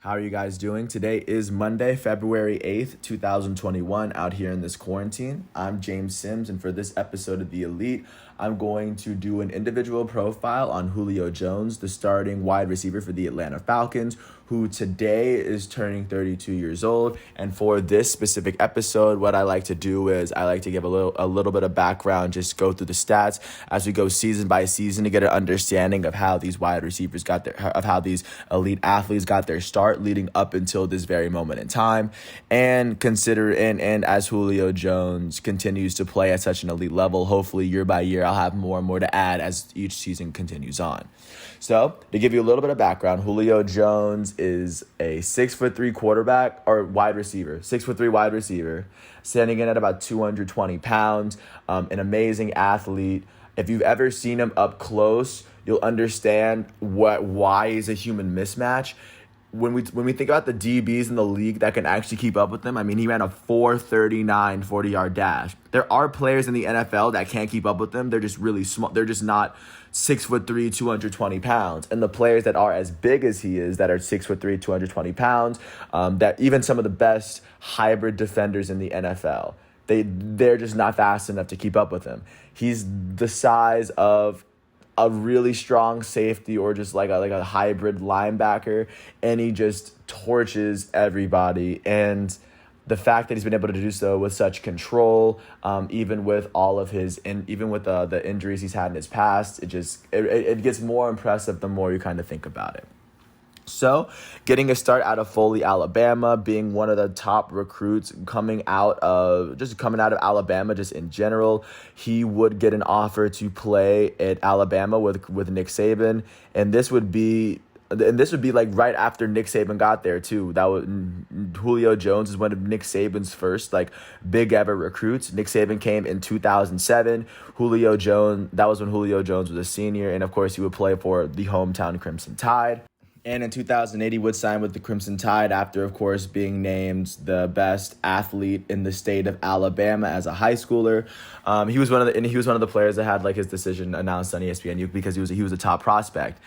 How are you guys doing? Today is Monday, February 8th, 2021, out here in this quarantine. I'm James Sims, and for this episode of The Elite, I'm going to do an individual profile on Julio Jones, the starting wide receiver for the Atlanta Falcons, who today is turning 32 years old. And for this specific episode, what I like to do is I like to give a little bit of background, just go through the stats as we go season by season to get an understanding of how these wide receivers of how these elite athletes got their start leading up until this very moment in time, and as Julio Jones continues to play at such an elite level, hopefully year by year I'll have more and more to add as each season continues on. So to give you a little bit of background, Julio Jones is a 6'3" quarterback or wide receiver, 6'3" wide receiver, standing in at about 220 pounds, an amazing athlete. If you've ever seen him up close, you'll understand why he's a human mismatch. When we think about the DBs in the league that can actually keep up with him, I mean, he ran a 4.39 40-yard dash. There are players in the NFL that can't keep up with him. They're just really small. They're just not 6'3", 220 pounds. And the players that are as big as he is, that are 6'3", 220 pounds, that even some of the best hybrid defenders in the NFL, they're just not fast enough to keep up with him. He's the size of a really strong safety or just like a hybrid linebacker, and he just torches everybody. And the fact that he's been able to do so with such control, even with all of the injuries he's had in his past, it gets more impressive the more you kind of think about it. So, getting a start out of Foley, Alabama, being one of the top recruits coming out of Alabama, just in general, he would get an offer to play at Alabama with Nick Saban, and this would be like right after Nick Saban got there too. Julio Jones is one of Nick Saban's first big ever recruits. Nick Saban came in 2007. That was when Julio Jones was a senior, and of course he would play for the hometown Crimson Tide. And in 2008, he would sign with the Crimson Tide after, of course, being named the best athlete in the state of Alabama as a high schooler. He was one of the players that had his decision announced on ESPN because he was a top prospect.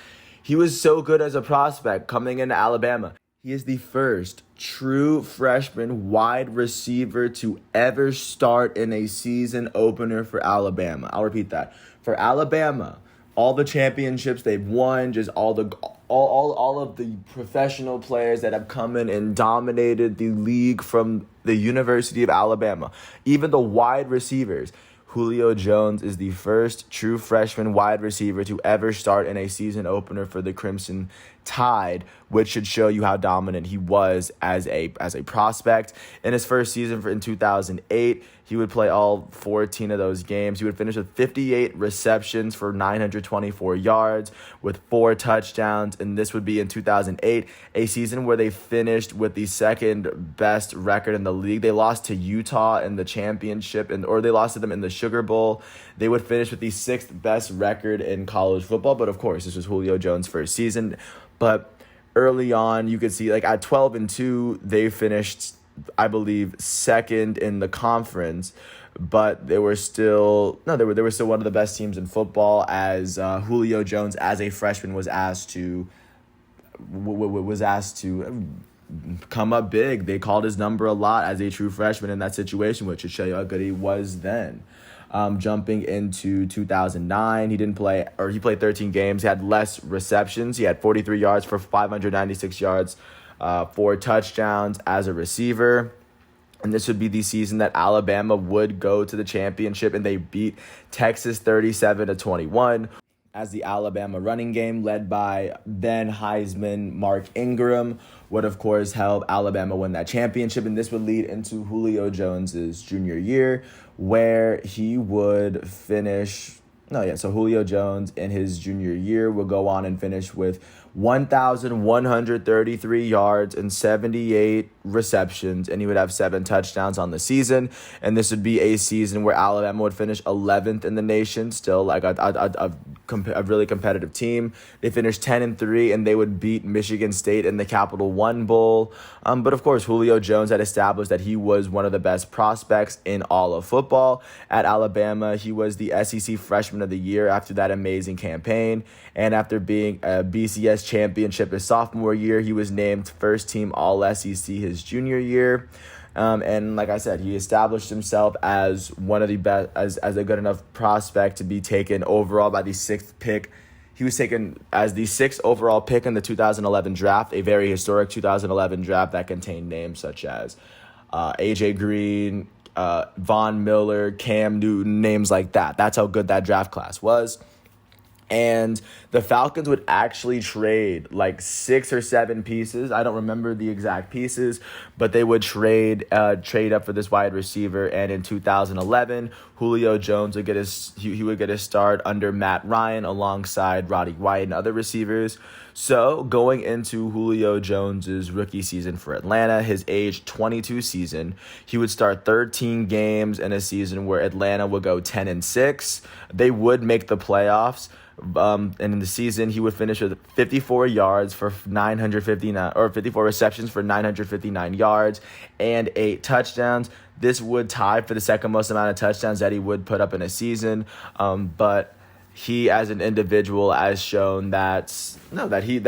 He was so good as a prospect coming into Alabama. He is the first true freshman wide receiver to ever start in a season opener for Alabama. I'll repeat that. For Alabama, all the championships they've won, just all of the professional players that have come in and dominated the league from the University of Alabama, even the wide receivers. Julio Jones is the first true freshman wide receiver to ever start in a season opener for the Crimson Tide, which should show you how dominant he was as a prospect. In his first season in 2008, he would play all 14 of those games. He would finish with 58 receptions for 924 yards with 4 touchdowns, and this would be in 2008, a season where they finished with the second best record in the league. They lost to Utah in the championship, or they lost to them in the Sugar Bowl. They would finish with the 6th best record in college football, but of course, this was Julio Jones' first season. But early on, you could see at 12-2, they finished, I believe, second in the conference, but they were still one of the best teams in football, as Julio Jones as a freshman was asked to come up big. They called his number a lot as a true freshman in that situation, which should show you how good he was then. Jumping into 2009, he played 13 games. He had less receptions. He had 43 yards for 596 yards, 4 touchdowns as a receiver. And this would be the season that Alabama would go to the championship, and they beat Texas 37-21. As the Alabama running game, led by then Heisman Mark Ingram, would of course help Alabama win that championship. And this would lead into Julio Jones's junior year, where he would finish. So Julio Jones in his junior year will go on and finish with 1,133 yards and 78 receptions, and he would have 7 touchdowns on the season. And this would be a season where Alabama would finish 11th in the nation, still a really competitive team. They finished 10-3, and they would beat Michigan State in the Capital One Bowl. But of course, Julio Jones had established that he was one of the best prospects in all of football at Alabama. He was the SEC Freshman of the Year after that amazing campaign, and after being a BCS championship his sophomore year. He was named first team All SEC his junior year. And like I said, he established himself as one of the best, as a good enough prospect to be taken overall by the sixth pick. He was taken as the sixth overall pick in the 2011 draft, a very historic 2011 draft that contained names such as A.J. Green, Von Miller, Cam Newton, names like that. That's how good that draft class was. And the Falcons would actually trade like 6 or 7 pieces. I don't remember the exact pieces, but they would trade up for this wide receiver. And in 2011, Julio Jones would get his start under Matt Ryan alongside Roddy White and other receivers. So going into Julio Jones's rookie season for Atlanta, his age 22 season, he would start 13 games in a season where Atlanta would go 10-6. They would make the playoffs. And in the season, he would finish with 54 yards for 959, or 54 receptions for 959 yards and 8 touchdowns. This would tie for the second most amount of touchdowns that he would put up in a season. But he, as an individual, has shown that he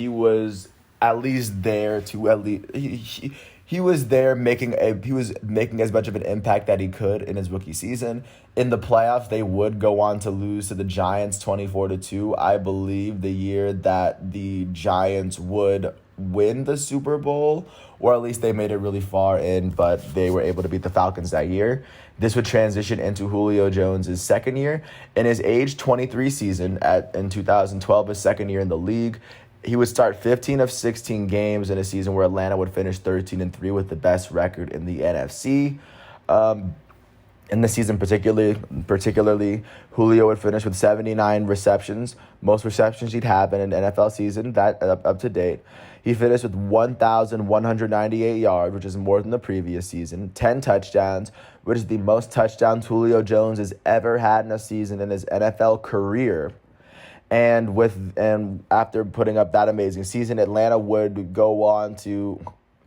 was at least there to at least he was there making as much of an impact that he could in his rookie season. In the playoffs, they would go on to lose to the Giants 24-2. I believe the year that the Giants would win the Super Bowl, or at least they made it really far in, but they were able to beat the Falcons that year. This would transition into Julio Jones' second year. In his age 23 season in 2012, his second year in the league, he would start 15 of 16 games in a season where Atlanta would finish 13-3 with the best record in the NFC. In the season particularly, Julio would finish with 79 receptions, most receptions he'd have in an NFL season, that up to date. He finished with 1,198 yards, which is more than the previous season, 10 touchdowns, which is the most touchdowns Julio Jones has ever had in a season in his NFL career. And after putting up that amazing season, Atlanta would go on to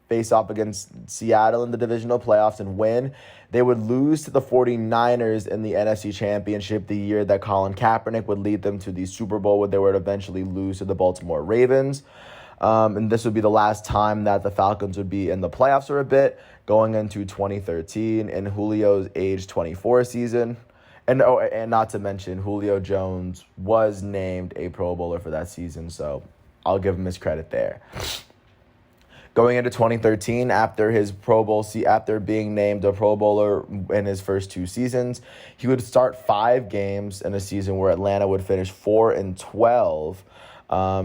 face off against Seattle in the divisional playoffs and win. They would lose to the 49ers in the NFC Championship the year that Colin Kaepernick would lead them to the Super Bowl, where they would eventually lose to the Baltimore Ravens. And this would be the last time that the Falcons would be in the playoffs for a bit, going into 2013 in Julio's age 24 season. And not to mention, Julio Jones was named a Pro Bowler for that season, so I'll give him his credit there. Going into 2013, after being named a Pro Bowler in his first 2 seasons, he would start 5 games in a season where Atlanta would finish 4-12.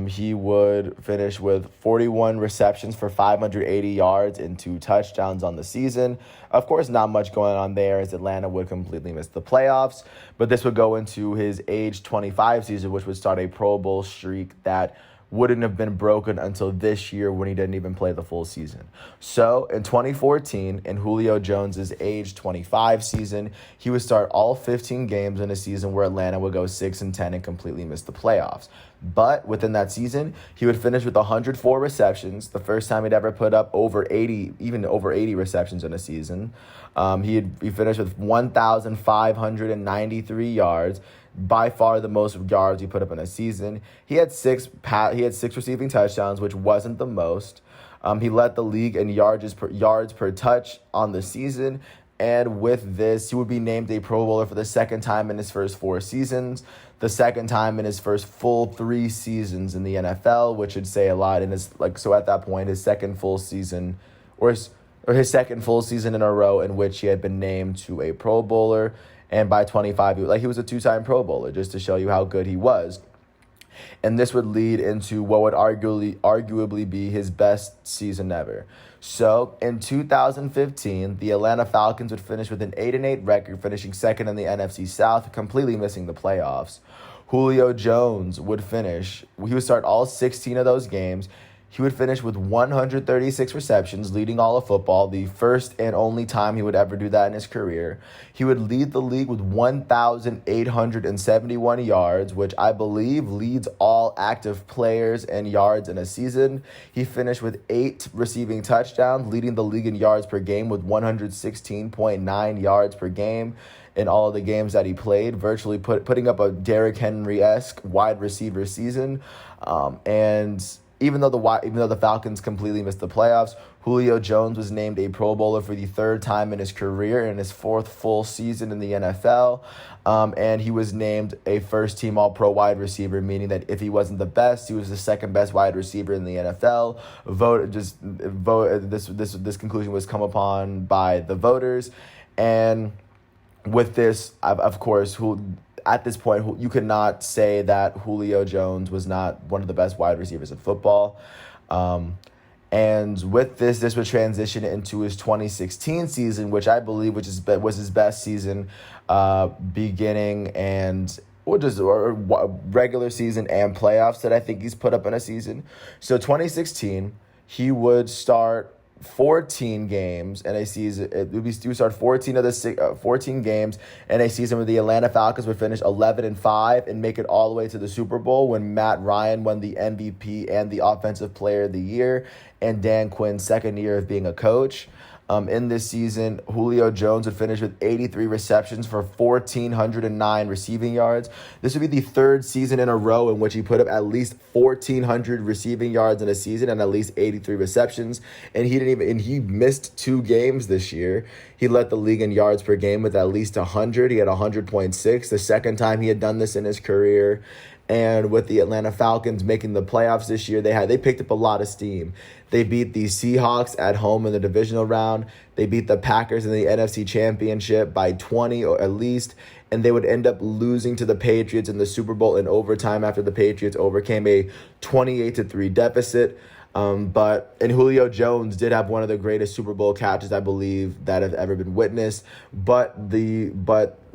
He would finish with 41 receptions for 580 yards and 2 touchdowns on the season. Of course, not much going on there, as Atlanta would completely miss the playoffs. But this would go into his age 25 season, which would start a Pro Bowl streak that wouldn't have been broken until this year, when he didn't even play the full season. So in 2014, in Julio Jones' age 25 season, he would start all 15 games in a season where Atlanta would go 6-10 and completely miss the playoffs. But within that season, he would finish with 104 receptions, the first time he'd ever put up over 80 receptions in a season. He finished with 1,593 yards, by far the most yards he put up in a season. He had 6 receiving touchdowns, which wasn't the most. He led the league in yards per touch on the season. And with this, he would be named a Pro Bowler for the second time in his first 4 seasons, the second time in his first full 3 seasons in the NFL, which would say a lot. And so at that point, his second full season, or his second full season in a row in which he had been named to a Pro Bowler. And by 25, he was a 2-time Pro Bowler, just to show you how good he was. And this would lead into what would arguably be his best season ever. So in 2015, the Atlanta Falcons would finish with an 8-8 record, finishing second in the NFC South, completely missing the playoffs. Julio Jones would start all 16 of those games. He would finish with 136 receptions, leading all of football, the first and only time he would ever do that in his career. He would lead the league with 1,871 yards, which I believe leads all active players in yards in a season. He finished with 8 receiving touchdowns, leading the league in yards per game with 116.9 yards per game in all of the games that he played, virtually putting up a Derrick Henry-esque wide receiver season. And even though the Falcons completely missed the playoffs, Julio Jones was named a Pro Bowler for the third time in his career in his 4th full season in the NFL. And he was named a first-team All-Pro wide receiver, meaning that if he wasn't the best, he was the second best wide receiver in the NFL. This conclusion was come upon by the voters, and with this, of course, at this point, you could not say that Julio Jones was not one of the best wide receivers in football. And with this would transition into his 2016 season, which I believe was his best season, beginning and or regular season and playoffs that I think he's put up in a season. So 2016, he would start 14 games in a season. He would start 14 of the 14 games in a season where the Atlanta Falcons would finish 11-5 and make it all the way to the Super Bowl when Matt Ryan won the MVP and the Offensive Player of the Year, and Dan Quinn's second year of being a coach. In this season, Julio Jones would finish with 83 receptions for 1,409 receiving yards. This would be the third season in a row in which he put up at least 1,400 receiving yards in a season and at least 83 receptions. And he missed 2 games this year. He led the league in yards per game with at least 100. He had 100.6, the second time he had done this in his career. And with the Atlanta Falcons making the playoffs this year, they picked up a lot of steam. They beat the Seahawks at home in the divisional round. They beat the Packers in the NFC Championship by 20 or at least. And they would end up losing to the Patriots in the Super Bowl in overtime after the Patriots overcame a 28-3 deficit. But Julio Jones did have one of the greatest Super Bowl catches, I believe, that have ever been witnessed. But the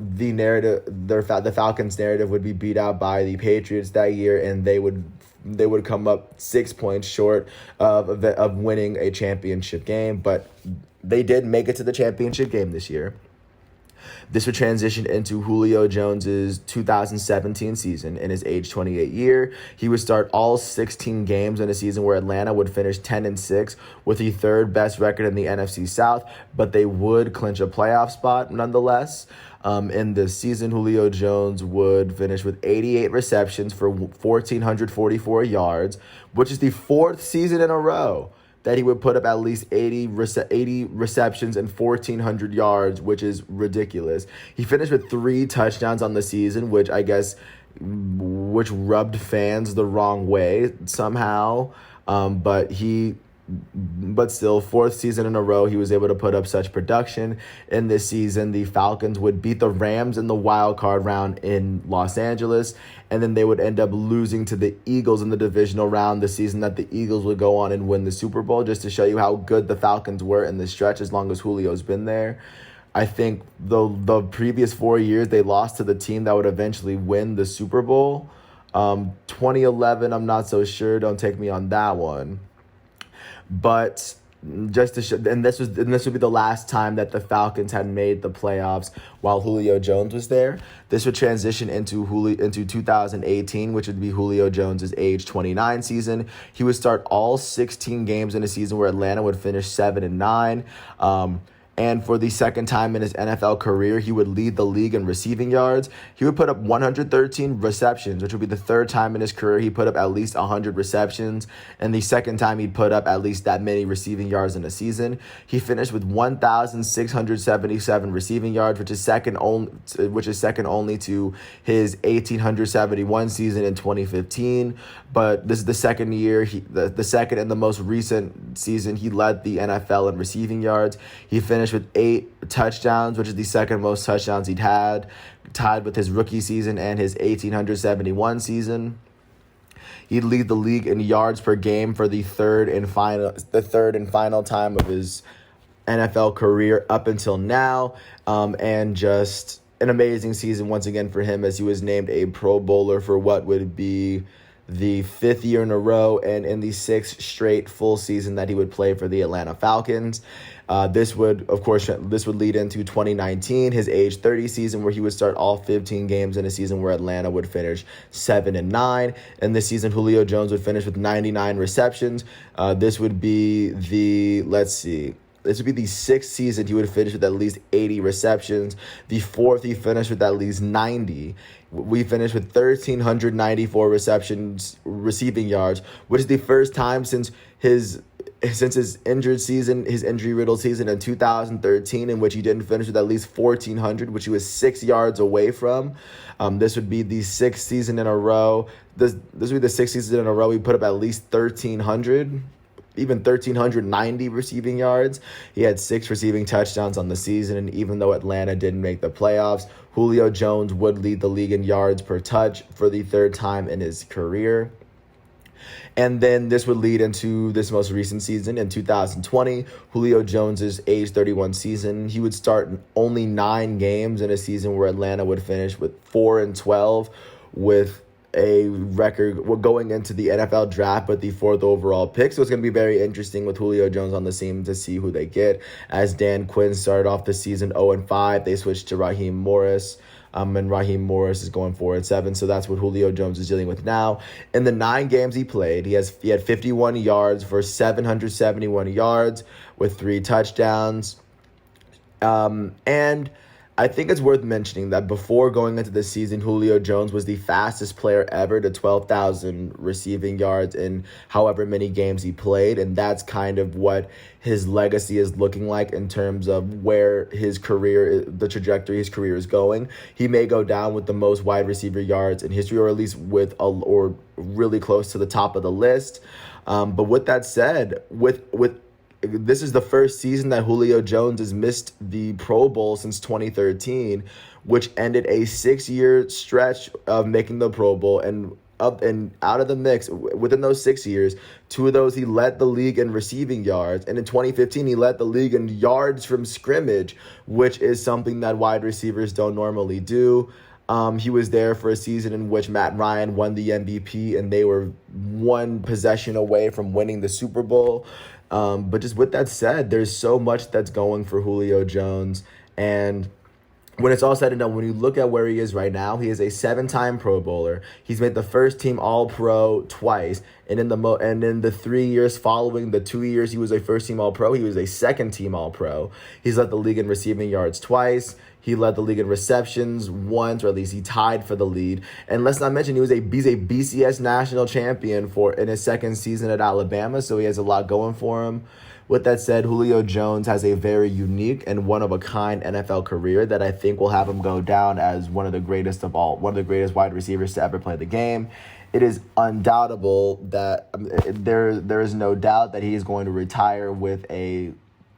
narrative, the Falcons' narrative would be beat out by the Patriots that year, and they would come up 6 points short of winning a championship game. But they did make it to the championship game this year. This would transition into Julio Jones's 2017 season. In his age 28 year, he would start all 16 games in a season where Atlanta would finish 10-6 with the third best record in the NFC South, but they would clinch a playoff spot nonetheless. In this season, Julio Jones would finish with 88 receptions for 1,444 yards, which is the 4th season in a row that he would put up at least 80 receptions and 1,400 yards, which is ridiculous. He finished with 3 touchdowns on the season, which rubbed fans the wrong way somehow. But still, 4th season in a row, he was able to put up such production. In this season, the Falcons would beat the Rams in the wild card round in Los Angeles, and then they would end up losing to the Eagles in the divisional round the season that the Eagles would go on and win the Super Bowl, just to show you how good the Falcons were in this stretch as long as Julio's been there. I think the previous 4 years, they lost to the team that would eventually win the Super Bowl. 2011, I'm not so sure. Don't take me on that one. But just to show, and this would be the last time that the Falcons had made the playoffs while Julio Jones was there. This would transition into 2018, which would be Julio Jones's age 29 season. He would start all 16 games in a season where Atlanta would finish 7-9. And for the second time in his NFL career, he would lead the league in receiving yards. He would put up 113 receptions, which would be the third time in his career he put up at least 100 receptions, and the second time he put up at least that many receiving yards in a season. He finished with 1,677 receiving yards, which is second only to his 1,871 season in 2015. But this is the second year, the second and the most recent season he led the NFL in receiving yards. He finished with 8 touchdowns, which is the second most touchdowns he'd had, tied with his rookie season and his 1,871 season. He'd lead the league in yards per game for the third and final time of his NFL career up until now, and just an amazing season once again for him, as he was named a Pro Bowler for what would be the 5th year in a row and in the 6th straight full season that he would play for the Atlanta Falcons. This would lead into 2019, his age 30 season, where he would start all 15 games in a season where Atlanta would finish 7-9. And this season, Julio Jones would finish with 99 receptions. This would be the 6th season he would finish with at least 80 receptions. The 4th he finished with at least 90. We finished with 1,394 receiving yards, which is the first time since his injury-riddled season in 2013, in which he didn't finish with at least 1,400, which he was 6 yards away from. This would be the 6th season in a row. This would be the 6th season in a row we put up at least 1,300. Even 1,390 receiving yards. He had 6 receiving touchdowns on the season, and even though Atlanta didn't make the playoffs, Julio Jones would lead the league in yards per touch for the 3rd time in his career. And then this would lead into this most recent season in 2020, Julio Jones's age 31 season. He would start only 9 games in a season where Atlanta would finish with 4-12 with a record going into the NFL draft with the 4th overall pick. So it's going to be very interesting with Julio Jones on the team to see who they get. As Dan Quinn started off the season 0-5, they switched to Raheem Morris. And Raheem Morris is going 4-7. So that's what Julio Jones is dealing with now. In the 9 games he played, he had 51 yards for 771 yards with 3 touchdowns. And I think it's worth mentioning that before going into the season, Julio Jones was the fastest player ever to 12,000 receiving yards in however many games he played. And that's kind of what his legacy is looking like in terms of where his career, the trajectory his career is going. He may go down with the most wide receiver yards in history, or at least or really close to the top of the list. But with that said, this is the first season that Julio Jones has missed the Pro Bowl since 2013, which ended a 6-year stretch of making the Pro Bowl. And out of the mix, within those 6 years, 2 of those he led the league in receiving yards. And in 2015, he led the league in yards from scrimmage, which is something that wide receivers don't normally do. He was there for a season in which Matt Ryan won the MVP, and they were 1 possession away from winning the Super Bowl. But just with that said, there's so much that's going for Julio Jones. And when it's all said and done, when you look at where he is right now, he is a 7-time Pro Bowler. He's made the first team All-Pro twice. And in the 3 years following the 2 years he was a first team All-Pro, he was a second team All-Pro. He's led the league in receiving yards twice. He led the league in receptions once, or at least he tied for the lead. And let's not mention he's a BCS national champion in his 2nd season at Alabama, so he has a lot going for him. With that said, Julio Jones has a very unique and one-of-a-kind NFL career that I think will have him go down as one of the greatest wide receivers to ever play the game. It is undoubtable that there is no doubt that he is going to retire with a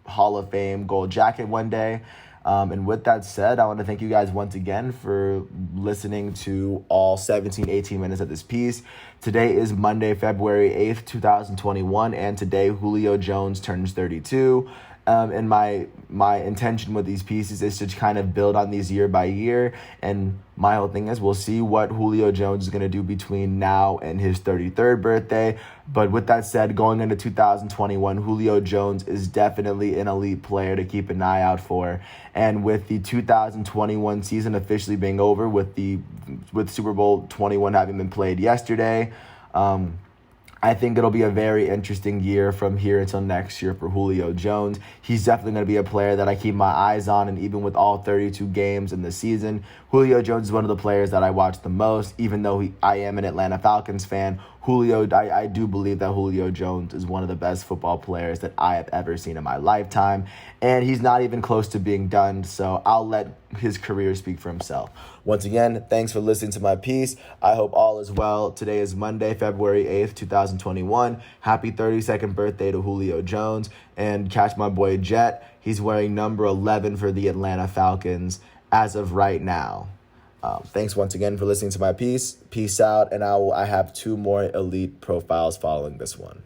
Hall of Fame gold jacket one day. And with that said, I want to thank you guys once again for listening to all 18 minutes of this piece. Today is Monday, February 8th, 2021, and today Julio Jones turns 32. And my intention with these pieces is to kind of build on these year by year. And my whole thing is we'll see what Julio Jones is going to do between now and his 33rd birthday. But with that said, going into 2021, Julio Jones is definitely an elite player to keep an eye out for. And with the 2021 season officially being over, with Super Bowl 21 having been played yesterday, I think it'll be a very interesting year from here until next year for Julio Jones. He's definitely going to be a player that I keep my eyes on, and even with all 32 games in the season, Julio Jones is one of the players that I watch the most. Even though I am an Atlanta Falcons fan, I do believe that Julio Jones is one of the best football players that I have ever seen in my lifetime, and he's not even close to being done, so I'll let his career speak for himself. Once again, thanks for listening to my piece. I hope all is well. Today is Monday, February 8th, 2021. Happy 32nd birthday to Julio Jones, and catch my boy Jet. He's wearing number 11 for the Atlanta Falcons as of right now. Thanks once again for listening to my piece. Peace out, and I have 2 more elite profiles following this one.